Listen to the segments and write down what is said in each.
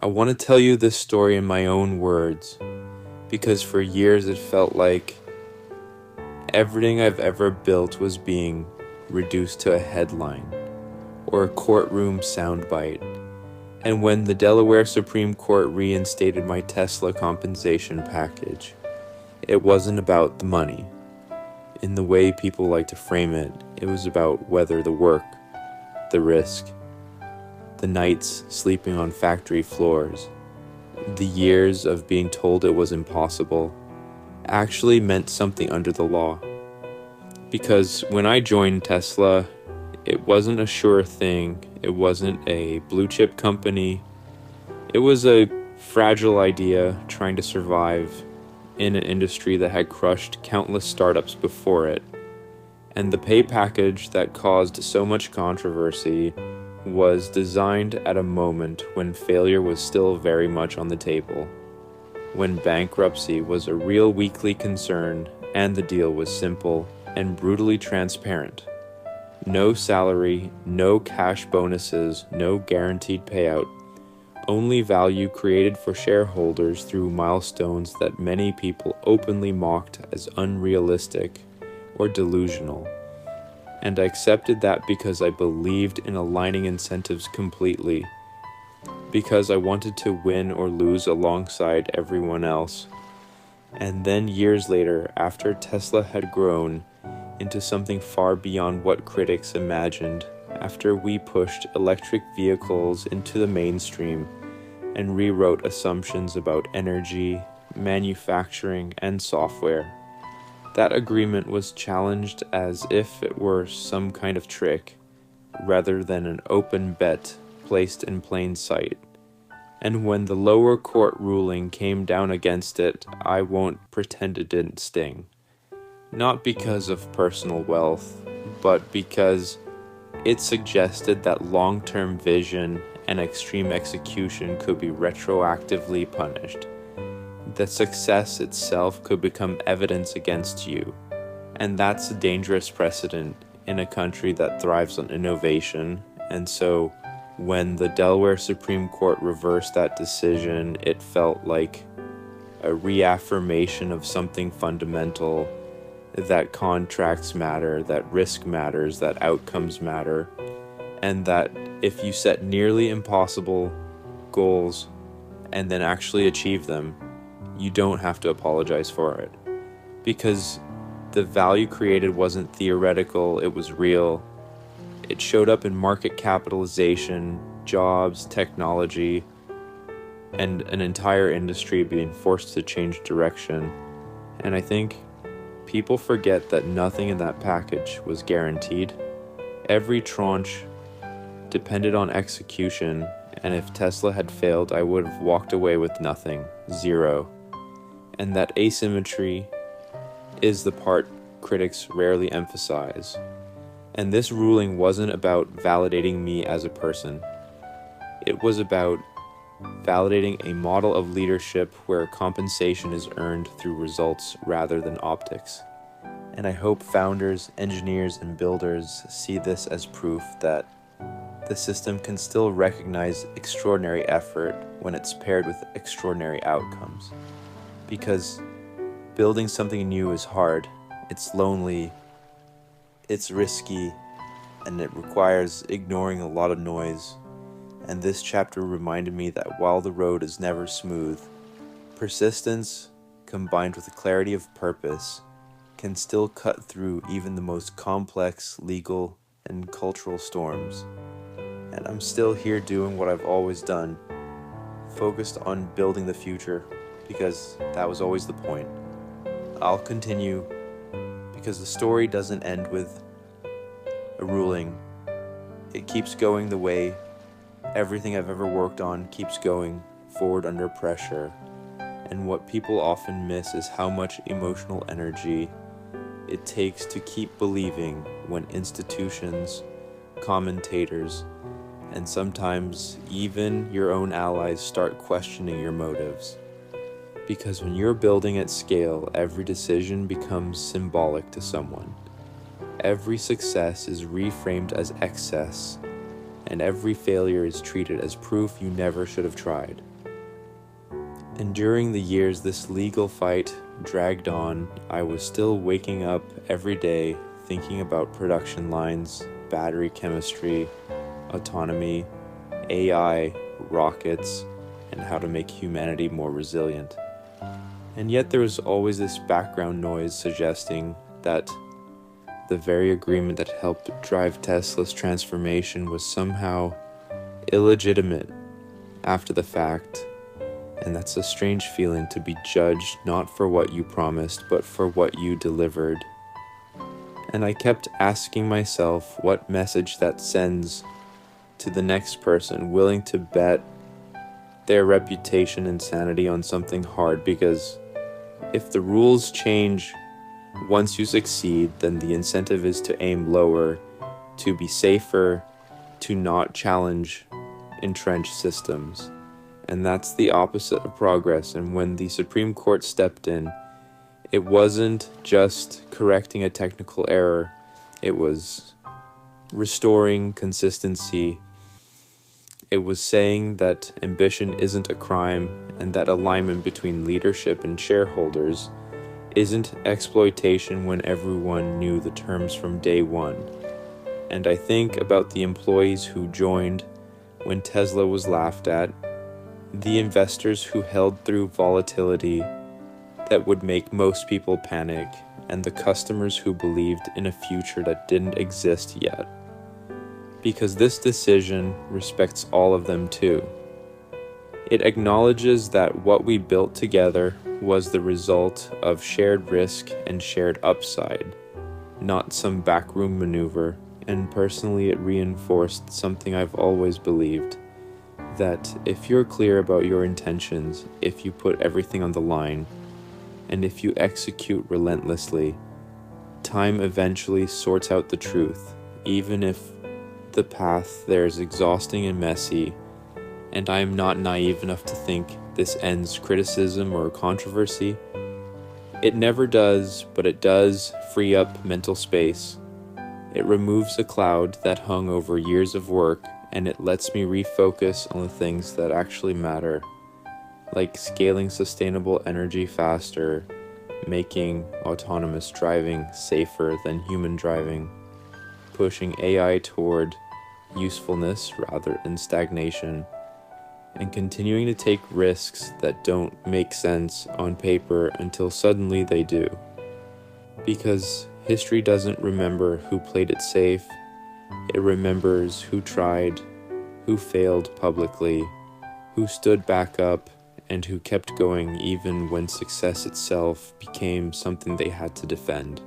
I want to tell you this story in my own words, because for years it felt like everything I've ever built was being reduced to a headline or a courtroom soundbite. And when the Delaware Supreme Court reinstated my Tesla compensation package, it wasn't about the money. In the way people like to frame it, it was about whether the work, the risk, the nights sleeping on factory floors, the years of being told it was impossible, actually meant something under the law. Because when I joined Tesla, it wasn't a sure thing, it wasn't a blue chip company, it was a fragile idea trying to survive in an industry that had crushed countless startups before it. And the pay package that caused so much controversy was designed at a moment when failure was still very much on the table, when bankruptcy was a real weekly concern and the deal was simple and brutally transparent. No salary, no cash bonuses, no guaranteed payout, only value created for shareholders through milestones that many people openly mocked as unrealistic or delusional. And I accepted that because I believed in aligning incentives completely, because I wanted to win or lose alongside everyone else. And then years later, after Tesla had grown into something far beyond what critics imagined, after we pushed electric vehicles into the mainstream and rewrote assumptions about energy, manufacturing, and software, that agreement was challenged as if it were some kind of trick, rather than an open bet placed in plain sight. And when the lower court ruling came down against it, I won't pretend it didn't sting. Not because of personal wealth, but because it suggested that long-term vision and extreme execution could be retroactively punished. That success itself could become evidence against you. And that's a dangerous precedent in a country that thrives on innovation. And so when the Delaware Supreme Court reversed that decision, it felt like a reaffirmation of something fundamental, that contracts matter, that risk matters, that outcomes matter, and that if you set nearly impossible goals and then actually achieve them, you don't have to apologize for it. Because the value created wasn't theoretical, it was real. It showed up in market capitalization, jobs, technology, and an entire industry being forced to change direction. And I think people forget that nothing in that package was guaranteed. Every tranche depended on execution, and if Tesla had failed, I would have walked away with nothing, zero. And that asymmetry is the part critics rarely emphasize. And this ruling wasn't about validating me as a person. It was about validating a model of leadership where compensation is earned through results rather than optics. And I hope founders, engineers, and builders see this as proof that the system can still recognize extraordinary effort when it's paired with extraordinary outcomes. Because building something new is hard, it's lonely, it's risky, and it requires ignoring a lot of noise. And this chapter reminded me that while the road is never smooth, persistence combined with a clarity of purpose can still cut through even the most complex legal and cultural storms. And I'm still here doing what I've always done, focused on building the future, because that was always the point. I'll continue because the story doesn't end with a ruling. It keeps going the way everything I've ever worked on keeps going forward under pressure. And what people often miss is how much emotional energy it takes to keep believing when institutions, commentators, and sometimes even your own allies start questioning your motives. Because when you're building at scale, every decision becomes symbolic to someone. Every success is reframed as excess, and every failure is treated as proof you never should have tried. And during the years this legal fight dragged on, I was still waking up every day thinking about production lines, battery chemistry, autonomy, AI, rockets, and how to make humanity more resilient. And yet there was always this background noise suggesting that the very agreement that helped drive Tesla's transformation was somehow illegitimate after the fact. And that's a strange feeling, to be judged not for what you promised, but for what you delivered. And I kept asking myself what message that sends to the next person willing to bet their reputation and sanity on something hard, because if the rules change once you succeed, then the incentive is to aim lower, to be safer, to not challenge entrenched systems. And that's the opposite of progress. And when the Supreme Court stepped in, it wasn't just correcting a technical error, it was restoring consistency. It was saying that ambition isn't a crime, and that alignment between leadership and shareholders isn't exploitation when everyone knew the terms from day one. And I think about the employees who joined when Tesla was laughed at, the investors who held through volatility that would make most people panic, and the customers who believed in a future that didn't exist yet. Because this decision respects all of them too. It acknowledges that what we built together was the result of shared risk and shared upside, not some backroom maneuver. And personally, it reinforced something I've always believed, that if you're clear about your intentions, if you put everything on the line, and if you execute relentlessly, time eventually sorts out the truth, even if the path there is exhausting and messy. And I am not naive enough to think this ends criticism or controversy. It never does, but it does free up mental space. It removes a cloud that hung over years of work, and it lets me refocus on the things that actually matter, like scaling sustainable energy faster, making autonomous driving safer than human driving, pushing AI toward usefulness rather than stagnation, and continuing to take risks that don't make sense on paper until suddenly they do. Because history doesn't remember who played it safe, it remembers who tried, who failed publicly, who stood back up, and who kept going even when success itself became something they had to defend.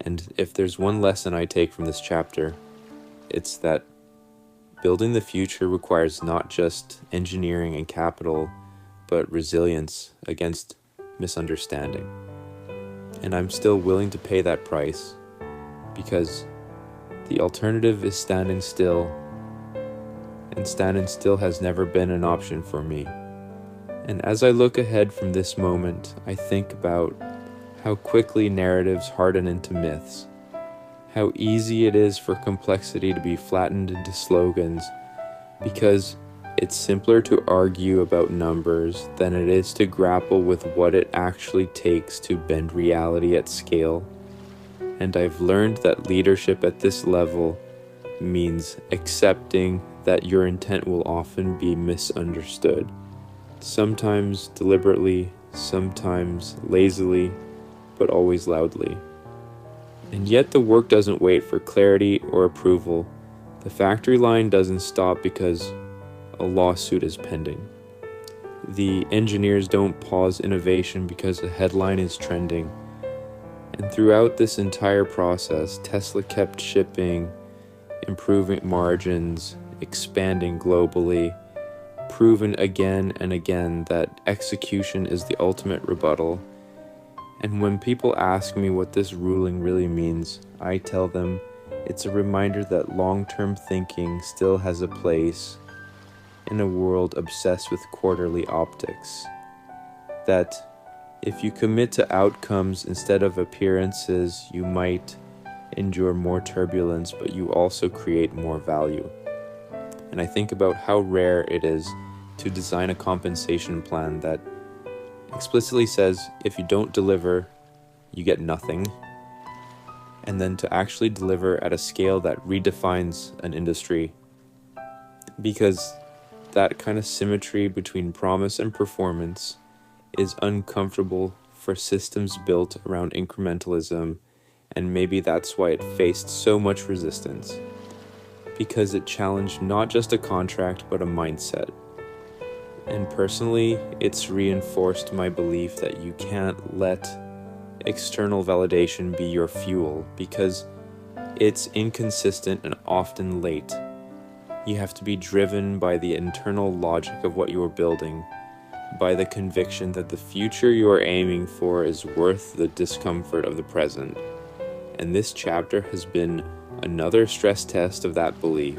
And if there's one lesson I take from this chapter, it's that building the future requires not just engineering and capital, but resilience against misunderstanding. And I'm still willing to pay that price, because the alternative is standing still, and standing still has never been an option for me. And as I look ahead from this moment, I think about how quickly narratives harden into myths, how easy it is for complexity to be flattened into slogans, because it's simpler to argue about numbers than it is to grapple with what it actually takes to bend reality at scale. And I've learned that leadership at this level means accepting that your intent will often be misunderstood, sometimes deliberately, sometimes lazily, but always loudly. And yet the work doesn't wait for clarity or approval. The factory line doesn't stop because a lawsuit is pending. The engineers don't pause innovation because a headline is trending. And throughout this entire process, Tesla kept shipping, improving margins, expanding globally, proven again and again that execution is the ultimate rebuttal. And when people ask me what this ruling really means, I tell them it's a reminder that long-term thinking still has a place in a world obsessed with quarterly optics. That if you commit to outcomes instead of appearances, you might endure more turbulence, but you also create more value. And I think about how rare it is to design a compensation plan that explicitly says if you don't deliver, you get nothing. And then to actually deliver at a scale that redefines an industry, because that kind of symmetry between promise and performance is uncomfortable for systems built around incrementalism, and maybe that's why it faced so much resistance, because it challenged not just a contract but a mindset. And personally, it's reinforced my belief that you can't let external validation be your fuel, because it's inconsistent and often late. You have to be driven by the internal logic of what you are building, by the conviction that the future you are aiming for is worth the discomfort of the present. And this chapter has been another stress test of that belief.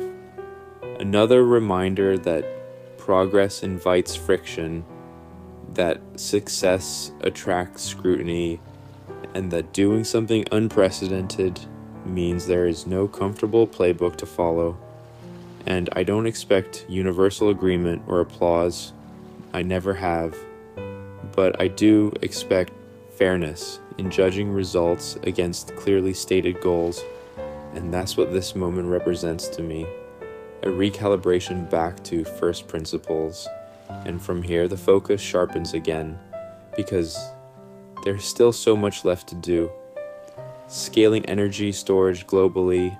Another reminder that progress invites friction, that success attracts scrutiny, and that doing something unprecedented means there is no comfortable playbook to follow. And I don't expect universal agreement or applause. I never have. But I do expect fairness in judging results against clearly stated goals. And that's what this moment represents to me. A recalibration back to first principles. And from here, the focus sharpens again, because there's still so much left to do. Scaling energy storage globally,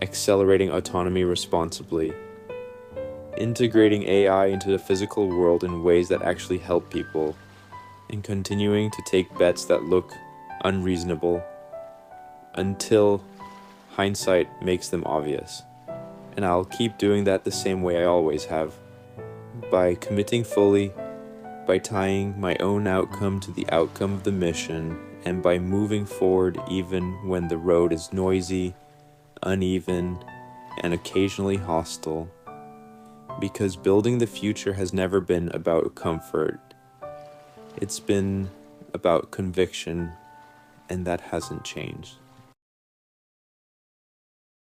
accelerating autonomy responsibly, integrating AI into the physical world in ways that actually help people, and continuing to take bets that look unreasonable until hindsight makes them obvious. And I'll keep doing that the same way I always have, by committing fully, by tying my own outcome to the outcome of the mission, and by moving forward even when the road is noisy, uneven, and occasionally hostile. Because building the future has never been about comfort. It's been about conviction, and that hasn't changed.